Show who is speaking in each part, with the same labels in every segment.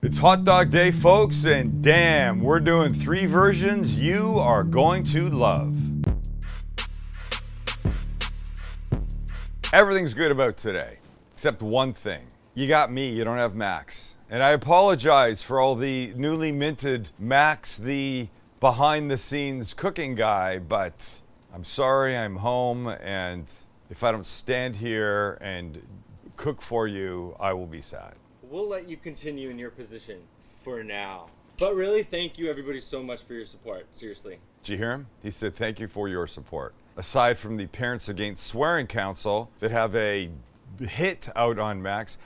Speaker 1: It's hot dog day, folks, and damn, we're doing 3 versions you are going to love. Everything's good about today, except one thing. You got me, you don't have Max. And I apologize for all the newly minted Max, the behind the scenes cooking guy, but I'm sorry I'm home, and if I don't stand here and cook for you, I will be sad.
Speaker 2: We'll let you continue in your position for now. But really, thank you everybody so much for your support, seriously.
Speaker 1: Did you hear him? He said, thank you for your support. Aside from the Parents Against Swearing Council that have a hit out on Max,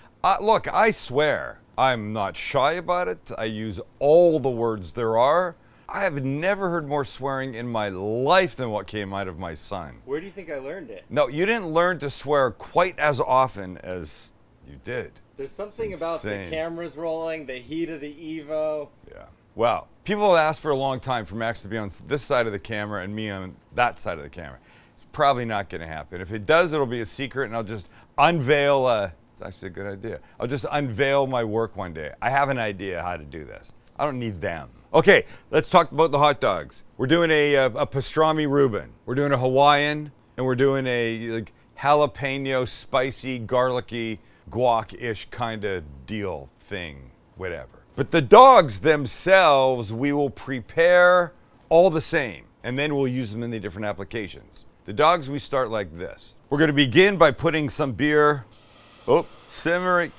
Speaker 1: look, I swear. I'm not shy about it. I use all the words there are. I have never heard more swearing in my life than what came out of my son.
Speaker 2: Where do you think I learned it?
Speaker 1: No, you didn't learn to swear quite as often as you did.
Speaker 2: There's something about the cameras rolling, the heat of the Evo.
Speaker 1: Yeah. Well, people have asked for a long time for Max to be on this side of the camera and me on that side of the camera. It's probably not going to happen. If it does, it'll be a secret, and I'll just unveil. It's actually a good idea. I'll just unveil my work one day. I have an idea how to do this. I don't need them. Okay, let's talk about the hot dogs. We're doing a pastrami Reuben. We're doing a Hawaiian, and we're doing a jalapeno, spicy, garlicky, guac-ish kind of deal thing, whatever. But the dogs themselves, we will prepare all the same, and then we'll use them in the different applications. The dogs, we start like this. We're going to begin by putting some beer, simmering.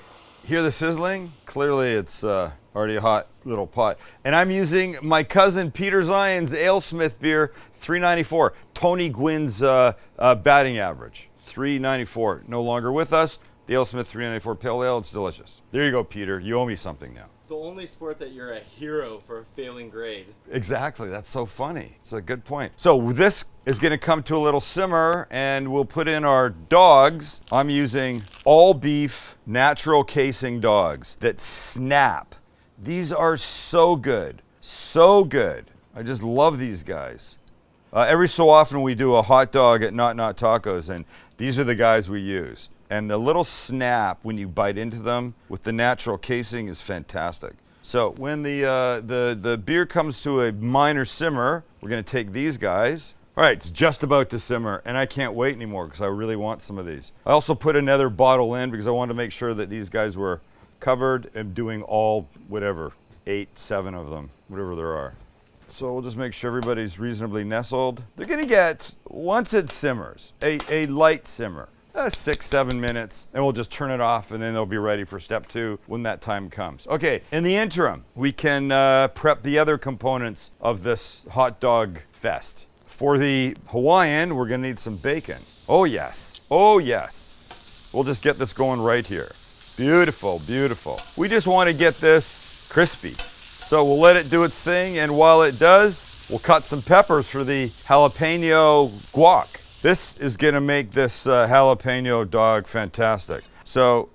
Speaker 1: Hear the sizzling? Clearly it's already a hot little pot. And I'm using my cousin Peter Zion's AleSmith beer, $3.94. Tony Gwynn's batting average, $3.94. No longer with us. The AleSmith $3.94 Pale Ale, it's delicious. There you go, Peter. You owe me something now.
Speaker 2: The only sport that you're a hero for a failing grade.
Speaker 1: Exactly. That's so funny. It's a good point. So this is going to come to a little simmer, and we'll put in our dogs. I'm using all beef, natural casing dogs that snap. These are so good. So good. I just love these guys. Every so often we do a hot dog at Not Tacos, and these are the guys we use. And the little snap when you bite into them with the natural casing is fantastic. So when the beer comes to a minor simmer, we're going to take these guys. All right, it's just about to simmer, and I can't wait anymore because I really want some of these. I also put another bottle in because I wanted to make sure that these guys were covered and doing all, whatever, 8, 7 of them, whatever there are. So we'll just make sure everybody's reasonably nestled. They're going to get, once it simmers, a light simmer. 6, 7 minutes, and we'll just turn it off, and then they'll be ready for step 2 when that time comes. Okay, in the interim, we can prep the other components of this hot dog fest. For the Hawaiian, we're gonna need some bacon. Oh yes, oh yes. We'll just get this going right here. Beautiful, beautiful. We just wanna get this crispy. So we'll let it do its thing, and while it does, we'll cut some peppers for the jalapeno guac. This is gonna make this jalapeno dog fantastic. So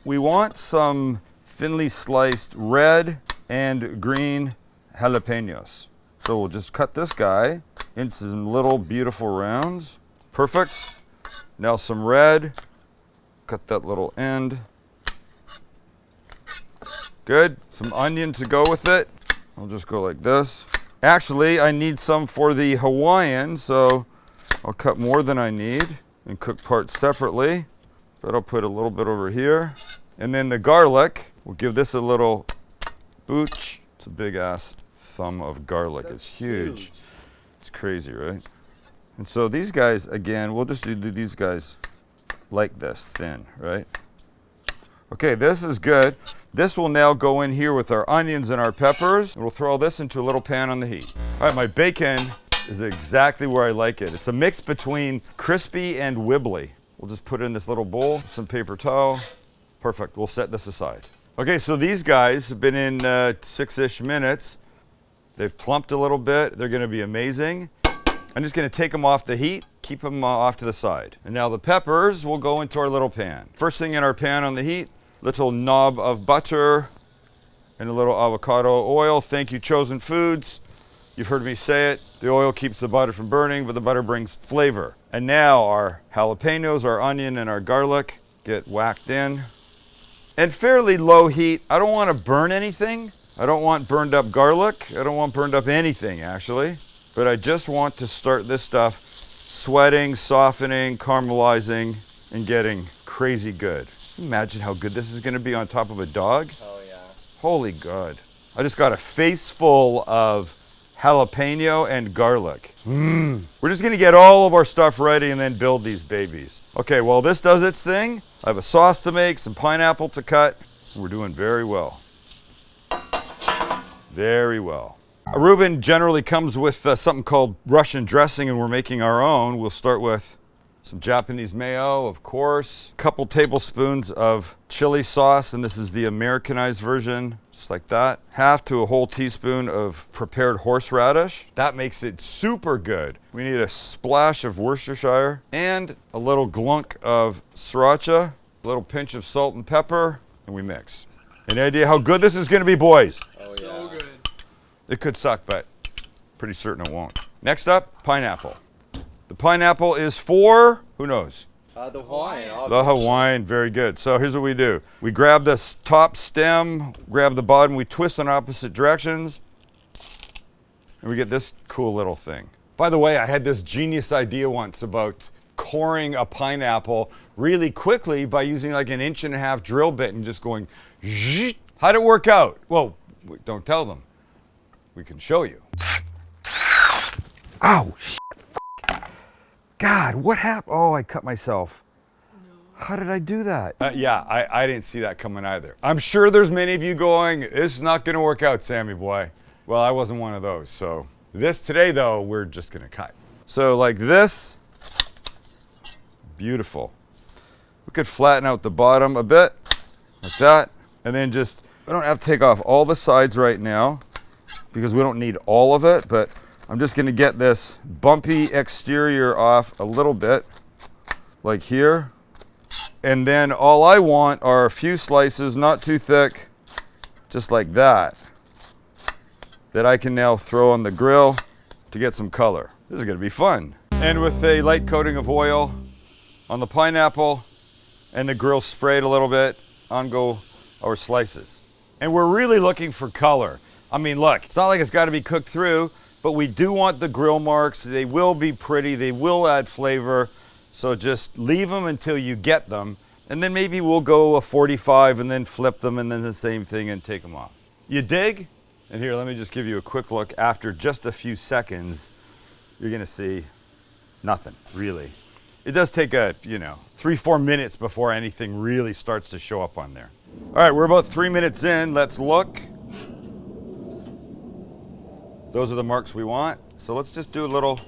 Speaker 1: we want some thinly sliced red and green jalapenos. So we'll just cut this guy into some little beautiful rounds. Perfect. Now some red. Cut that little end. Good. Some onion to go with it. I'll just go like this. Actually, I need some for the Hawaiian, so I'll cut more than I need and cook parts separately. But I'll put a little bit over here. And then the garlic, we'll give this a little booch. It's a big ass thumb of garlic. It's huge. It's crazy, right? And so these guys, again, we'll just do these guys like this, thin, right? Okay, this is good. This will now go in here with our onions and our peppers. And we'll throw this into a little pan on the heat. All right, my bacon is exactly where I like it. It's a mix between crispy and wibbly. We'll just put it in this little bowl, some paper towel. Perfect, we'll set this aside. Okay, so these guys have been in 6-ish minutes. They've plumped a little bit. They're gonna be amazing. I'm just gonna take them off the heat, keep them off to the side. And now the peppers will go into our little pan. First thing in our pan on the heat, little knob of butter and a little avocado oil. Thank you, Chosen Foods. You've heard me say it. The oil keeps the butter from burning, but the butter brings flavor. And now our jalapenos, our onion, and our garlic get whacked in. and fairly low heat. I don't want to burn anything. I don't want burned up garlic. I don't want burned up anything, actually. But I just want to start this stuff sweating, softening, caramelizing, and getting crazy good. Imagine how good this is going to be on top of a dog.
Speaker 2: Oh yeah.
Speaker 1: Holy God. I just got a face full of jalapeno and garlic. We're just gonna get all of our stuff ready and then build these babies. Okay, while this does its thing, I have a sauce to make, some pineapple to cut. We're doing very well. Very well. A Reuben generally comes with something called Russian dressing, and we're making our own. We'll start with some Japanese mayo, of course, a couple tablespoons of chili sauce, and this is the Americanized version. Just like that. Half to a whole teaspoon of prepared horseradish. That makes it super good. We need a splash of Worcestershire and a little glunk of Sriracha, a little pinch of salt and pepper, and we mix. Any idea how good this is going to be, boys?
Speaker 2: Oh, yeah.
Speaker 3: So good.
Speaker 1: It could suck, but pretty certain it won't. Next up, pineapple. The pineapple is for, who knows?
Speaker 2: The Hawaiian.
Speaker 1: The Hawaiian, very good. So here's what we do. We grab this top stem, grab the bottom, we twist in opposite directions, and we get this cool little thing. By the way, I had this genius idea once about coring a pineapple really quickly by using like an 1.5-inch drill bit and just going zzzz. How'd it work out? Well, don't tell them. We can show you. Ow, shit. God, what happened? Oh, I cut myself. No. How did I do that? Yeah, I didn't see that coming either. I'm sure there's many of you going, this is not going to work out, Sammy boy. Well, I wasn't one of those. So this today, though, we're just going to cut. So like this. Beautiful. We could flatten out the bottom a bit, like that. And then just, I don't have to take off all the sides right now because we don't need all of it, but I'm just gonna get this bumpy exterior off a little bit, like here. And then all I want are a few slices, not too thick, just like that I can now throw on the grill to get some color. This is gonna be fun. And with a light coating of oil on the pineapple and the grill sprayed a little bit, on go our slices. And we're really looking for color. I mean, look, it's not like it's gotta be cooked through, but we do want the grill marks. They will be pretty, they will add flavor. So just leave them until you get them. And then maybe we'll go a 45 and then flip them and then the same thing and take them off. You dig? And here, let me just give you a quick look. After just a few seconds, you're gonna see nothing, really. It does take 3-4 minutes before anything really starts to show up on there. All right, we're about 3 minutes in. Let's look. Those are the marks we want. So let's just do a little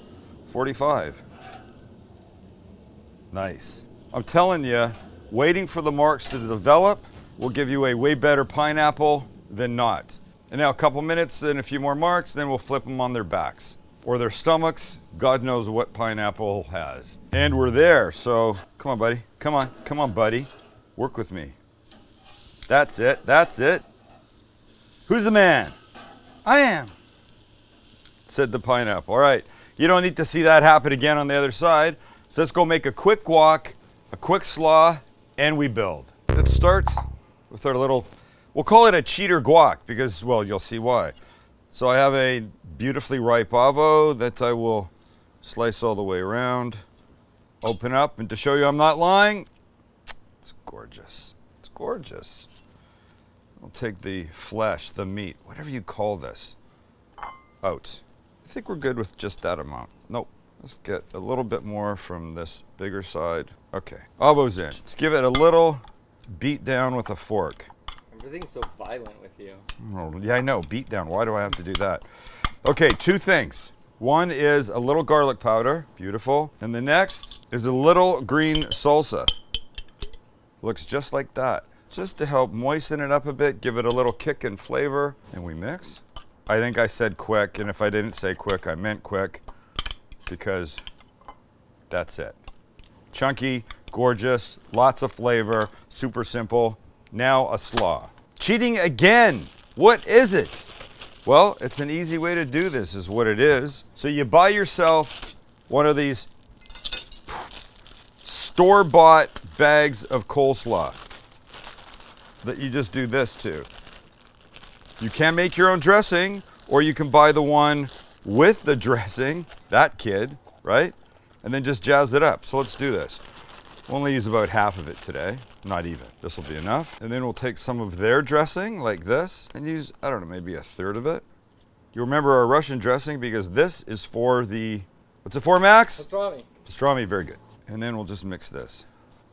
Speaker 1: 45. Nice. I'm telling you, waiting for the marks to develop will give you a way better pineapple than not. And now a couple minutes and a few more marks, then we'll flip them on their backs or their stomachs. God knows what pineapple has. And we're there, so come on, buddy. Come on, buddy. Work with me. That's it. Who's the man? I am, said the pineapple. All right, you don't need to see that happen again on the other side. So let's go make a quick guac, a quick slaw, and we build. Let's start with our little, we'll call it a cheater guac because, well, you'll see why. So I have a beautifully ripe avo that I will slice all the way around, open up, and to show you I'm not lying, it's gorgeous. It's gorgeous. I'll take the flesh, the meat, whatever you call this, out. I think we're good with just that amount. Nope. Let's get a little bit more from this bigger side. Okay, avo's in. Let's give it a little beat down with a fork.
Speaker 2: Everything's so violent with you.
Speaker 1: Oh, yeah, I know, beat down. Why do I have to do that? Okay, two things. One is a little garlic powder, beautiful. And the next is a little green salsa. Looks just like that. Just to help moisten it up a bit, give it a little kick and flavor. And we mix. I think I said quick, and if I didn't say quick, I meant quick. Because that's it. Chunky, gorgeous, lots of flavor, super simple. Now a slaw. Cheating again. What is it? Well, it's an easy way to do this is what it is. So you buy yourself one of these store-bought bags of coleslaw. that you just do this to. You can make your own dressing, or you can buy the one with the dressing, that kid, right? And then just jazz it up. So let's do this. We'll only use about half of it today, not even. This will be enough. And then we'll take some of their dressing like this and use, I don't know, maybe a third of it. You remember our Russian dressing because this is for the, what's it for, Max?
Speaker 2: Pastrami.
Speaker 1: Pastrami, very good. And then we'll just mix this.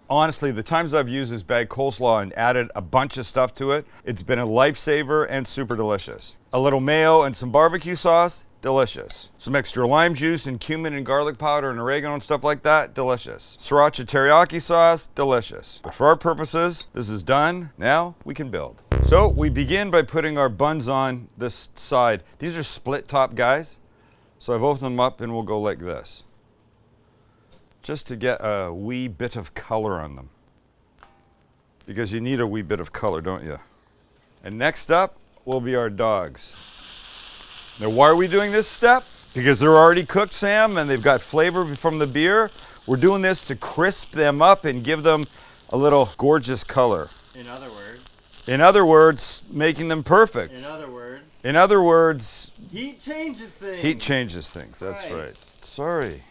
Speaker 1: Honestly, the times I've used this bag coleslaw and added a bunch of stuff to it, it's been a lifesaver and super delicious. A little mayo and some barbecue sauce, delicious. Some extra lime juice and cumin and garlic powder and oregano and stuff like that, delicious. Sriracha teriyaki sauce, delicious. But for our purposes, this is done. Now we can build. So we begin by putting our buns on this side. These are split top, guys. So I've opened them up and we'll go like this, just to get a wee bit of color on them. Because you need a wee bit of color, don't you? And next up will be our dogs. Now, why are we doing this step? Because they're already cooked, Sam, and they've got flavor from the beer. We're doing this to crisp them up and give them a little gorgeous color.
Speaker 2: In other words.
Speaker 1: In other words, making them perfect.
Speaker 2: In other words.
Speaker 1: In other words.
Speaker 2: Heat changes things.
Speaker 1: Heat changes things, that's right. Sorry.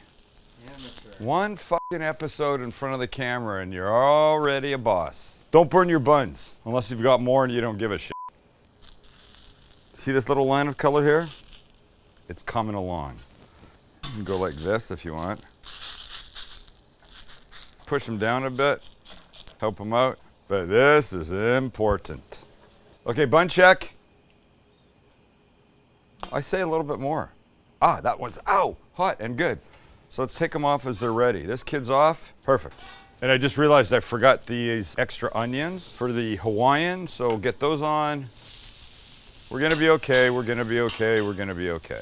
Speaker 2: Amateur.
Speaker 1: One fucking episode in front of the camera and you're already a boss. Don't burn your buns, unless you've got more and you don't give a shit. See this little line of color here? It's coming along. You can go like this if you want. Push them down a bit, help them out, but this is important. Okay, bun check. I say a little bit more. Ah, that one's, ow, hot and good. So let's take them off as they're ready. This kid's off, perfect. And I just realized I forgot these extra onions for the Hawaiian, so get those on. We're gonna be okay, we're gonna be okay, we're gonna be okay.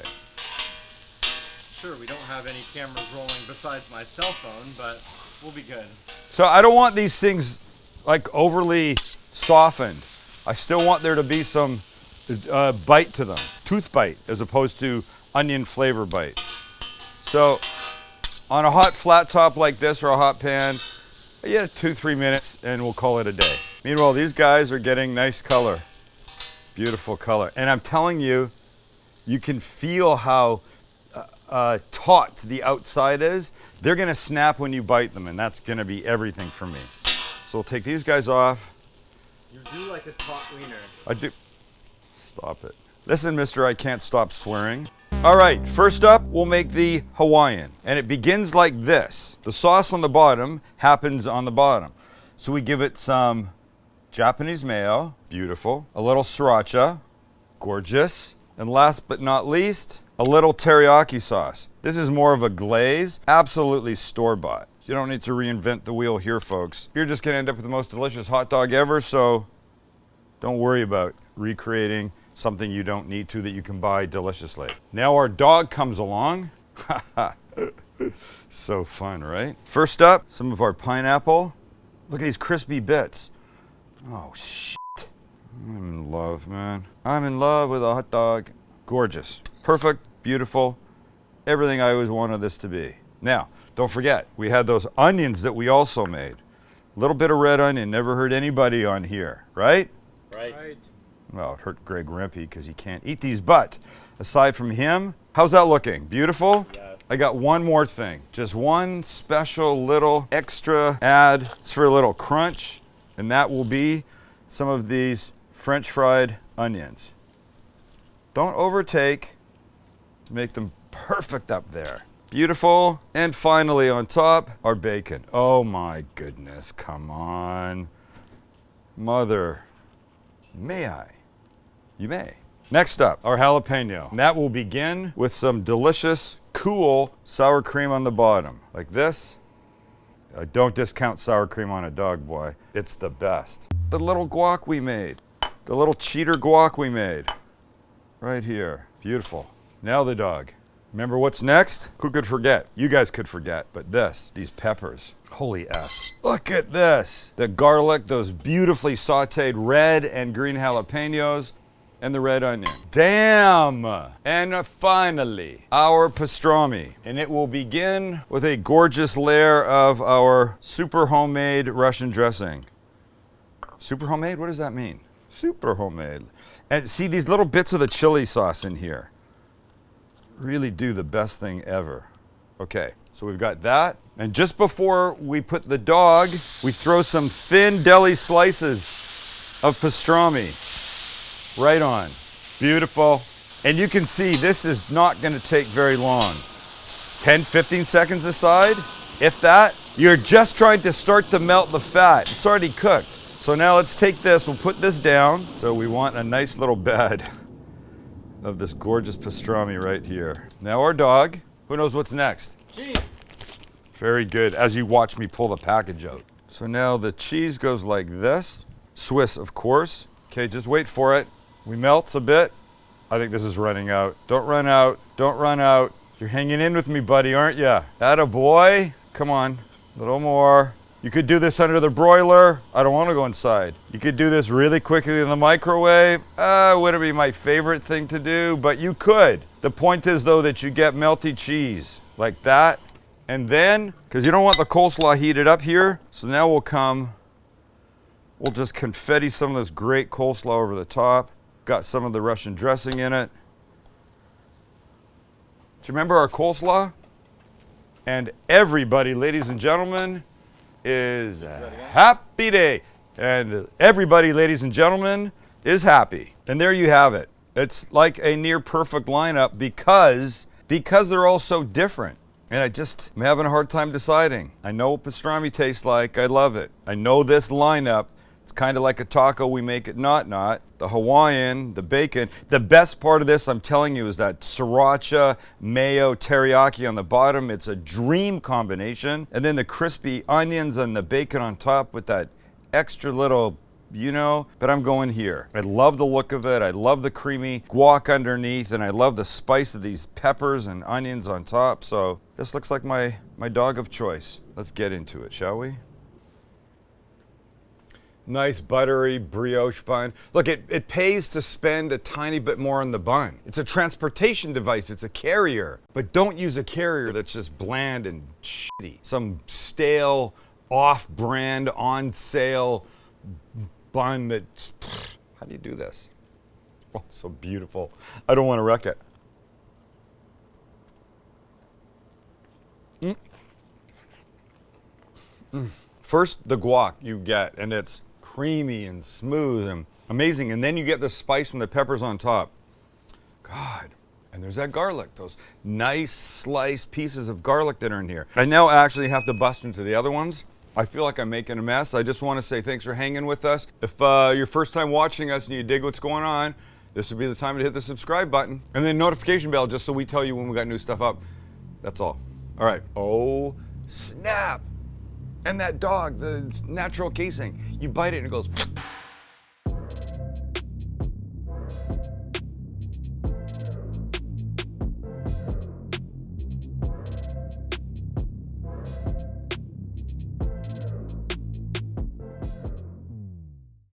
Speaker 2: Sure, we don't have any cameras rolling besides my cell phone, but we'll be good.
Speaker 1: So I don't want these things like overly softened. I still want there to be some bite to them, tooth bite, as opposed to onion flavor bite. So on a hot flat top like this or a hot pan, yeah, 2-3 minutes and we'll call it a day. Meanwhile, these guys are getting nice color. Beautiful color. And I'm telling you, you can feel how taut the outside is. They're gonna snap when you bite them, and that's gonna be everything for me. So we'll take these guys off.
Speaker 2: You do like a taut wiener.
Speaker 1: I do. Stop it. Listen, mister, I can't stop swearing. All right, first up, we'll make the Hawaiian. And it begins like this. The sauce on the bottom happens on the bottom. So we give it some Japanese mayo, beautiful. A little sriracha, gorgeous. And last but not least, a little teriyaki sauce. This is more of a glaze, absolutely store-bought. You don't need to reinvent the wheel here, folks. You're just gonna end up with the most delicious hot dog ever, so don't worry about recreating something you don't need to that you can buy deliciously. Now our dog comes along. So fun, right? First up, some of our pineapple. Look at these crispy bits. Oh, shit. I'm in love, man. I'm in love with a hot dog. Gorgeous. Perfect, beautiful. Everything I always wanted this to be. Now, don't forget, we had those onions that we also made. A little bit of red onion, never hurt anybody on here, right?
Speaker 2: Right.
Speaker 1: Well, it hurt Greg Rempe because he can't eat these, but aside from him, how's that looking? Beautiful?
Speaker 2: Yes.
Speaker 1: I got one more thing. Just one special little extra add. It's for a little crunch. And that will be some of these French fried onions. Don't overtake. Make them perfect up there. Beautiful. And finally on top, our bacon. Oh my goodness, come on. Mother, may I? You may. Next up, our jalapeno. And that will begin with some delicious, cool sour cream on the bottom. Like this. Don't discount sour cream on a dog, boy. It's the best. The little guac we made. The little cheater guac we made. Right here. Beautiful. Now the dog. Remember what's next? Who could forget? You guys could forget, but these peppers. Holy S. Look at this. The garlic, those beautifully sauteed red and green jalapenos, and the red onion. Damn! And finally, our pastrami. And it will begin with a gorgeous layer of our super homemade Russian dressing. Super homemade? What does that mean? Super homemade. And see these little bits of the chili sauce in here. Really do the best thing ever. Okay, so we've got that. And just before we put the dog, we throw some thin deli slices of pastrami right on. Beautiful. And you can see this is not gonna take very long. 10, 15 seconds aside, if that. You're just trying to start to melt the fat. It's already cooked. So now let's take this, we'll put this down. So we want a nice little bed of this gorgeous pastrami right here. Now our dog, who knows what's next?
Speaker 2: Cheese.
Speaker 1: Very good, as you watch me pull the package out. So now the cheese goes like this. Swiss, of course. Okay, just wait for it. We melt a bit. I think this is running out. Don't run out, don't run out. You're hanging in with me, buddy, aren't ya? Atta boy. Come on, a little more. You could do this under the broiler. I don't want to go inside. You could do this really quickly in the microwave. Wouldn't be my favorite thing to do, but you could. The point is, though, that you get melty cheese like that. And then, because you don't want the coleslaw heated up here, so now we'll just confetti some of this great coleslaw over the top. Got some of the Russian dressing in it. Do you remember our coleslaw? And everybody, ladies and gentlemen, is happy day. And everybody, ladies and gentlemen, is happy. And there you have it. It's like a near perfect lineup because they're all so different. And I'm having a hard time deciding. I know what pastrami tastes like. I love it. I know this lineup. It's kind of like a taco. We make it not. The Hawaiian, the bacon. The best part of this, I'm telling you, is that Sriracha, Mayo, Teriyaki on the bottom. It's a dream combination. And then the crispy onions and the bacon on top with that extra little, but I'm going here. I love the look of it. I love the creamy guac underneath, and I love the spice of these peppers and onions on top. So this looks like my dog of choice. Let's get into it, shall we? Nice buttery brioche bun. Look, it pays to spend a tiny bit more on the bun. It's a transportation device, it's a carrier. But don't use a carrier that's just bland and shitty. Some stale, off-brand, on-sale bun that's, how do you do this? Oh, it's so beautiful. I don't want to wreck it. First, the guac you get, and it's creamy and smooth and amazing. And then you get the spice from the peppers on top. God, and there's that garlic, those nice sliced pieces of garlic that are in here. I now actually have to bust into the other ones. I feel like I'm making a mess. I just want to say thanks for hanging with us. If your first time watching us and you dig what's going on, this would be the time to hit the subscribe button. And then notification bell just so we tell you when we got new stuff up. That's all. All right. Oh, snap. And that dog, the natural casing, you bite it and it goes